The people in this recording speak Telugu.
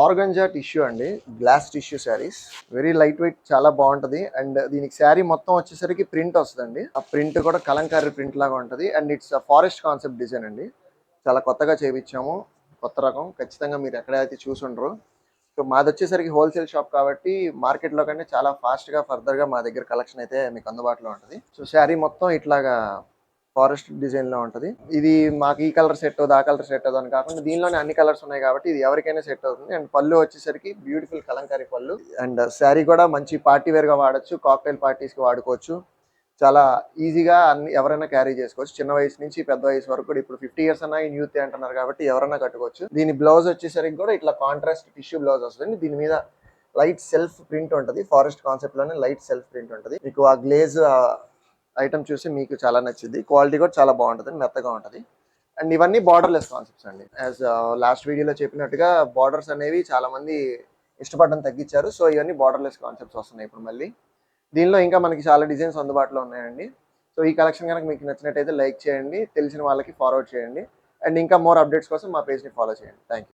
ఆర్గంజా టిష్యూ అండి, glass tissue saris. Very light weight, చాలా బాగుంటది. అండ్ దీనికి శారీ మొత్తం వచ్చేసరికి ప్రింట్ వస్తుందండి. ఆ ప్రింట్ కూడా కలంకారీ ప్రింట్ లాగా ఉంటది. And it's forest concept design అండి. చాలా కొత్తగా చేయించాము, కొత్త రకం. ఖచ్చితంగా మీరు ఎక్కడైతే చూసుండ్రు. సో మాది వచ్చేసరికి హోల్సేల్ షాప్ కాబట్టి మార్కెట్లో కంటే చాలా ఫాస్ట్గా ఫర్దర్గా మా దగ్గర కలెక్షన్ అయితే మీకు అందుబాటులో ఉంటుంది. సో శారీ మొత్తం ఇట్లాగా ఫారెస్ట్ డిజైన్ లో ఉంటది. ఇది మాకు ఈ కలర్ సెట్ అవుతుంది, ఆ కలర్ సెట్ అవుతుంది అని కాకుండా దీనిలోనే అన్ని కలర్స్ ఉన్నాయి కాబట్టి ఇది ఎవరికైనా సెట్ అవుతుంది. అండ్ పళ్ళు వచ్చేసరికి బ్యూటిఫుల్ కలంకారీ పళ్ళు. అండ్ శారీ కూడా మంచి పార్టీ వేర్ గా వాడచ్చు, కాక్టైల్ పార్టీస్ కి వాడుకోవచ్చు. చాలా ఈజీగా అన్ని ఎవరైనా క్యారీ చేసుకోవచ్చు. చిన్న వయసు నుంచి పెద్ద వయసు వరకు కూడా. ఇప్పుడు 50 ఇయర్స్ అన్నా ఈ యూత్ అంటున్నారు కాబట్టి ఎవరైనా కట్టుకోవచ్చు. దీని బ్లౌజ్ వచ్చేసరికి కూడా ఇట్లా కాంట్రాస్ట్ టిష్యూ బ్లౌజ్ వస్తుంది. దీని మీద లైట్ సెల్ఫ్ ప్రింట్ ఉంటుంది. ఫారెస్ట్ కాన్సెప్ట్ లోనే లైట్ సెల్ఫ్ ప్రింట్ ఉంటుంది. మీకు ఆ గ్లేజ్ ఐటమ్ చూసి మీకు చాలా నచ్చింది. క్వాలిటీ కూడా చాలా బాగుంటుంది, మెత్తగా ఉంటుంది. అండ్ ఇవన్నీ బార్డర్లెస్ కాన్సెప్ట్స్ అండి. యాజ్ లాస్ట్ వీడియోలో చెప్పినట్టుగా బార్డర్స్ అనేవి చాలా మంది ఇష్టపడడం తగ్గించారు. సో ఇవన్నీ బార్డర్లెస్ కాన్సెప్ట్స్ వస్తున్నాయి ఇప్పుడు మళ్ళీ. దీనిలో ఇంకా మనకి చాలా డిజైన్స్ అందుబాటులో ఉన్నాయండి. సో ఈ కలెక్షన్ కనుక మీకు నచ్చినట్టయితే లైక్ చేయండి, తెలిసిన వాళ్ళకి ఫార్వర్డ్ చేయండి. అండ్ ఇంకా మోర్ అప్డేట్స్ కోసం మా పేజ్ని ఫాలో చేయండి. Thank you.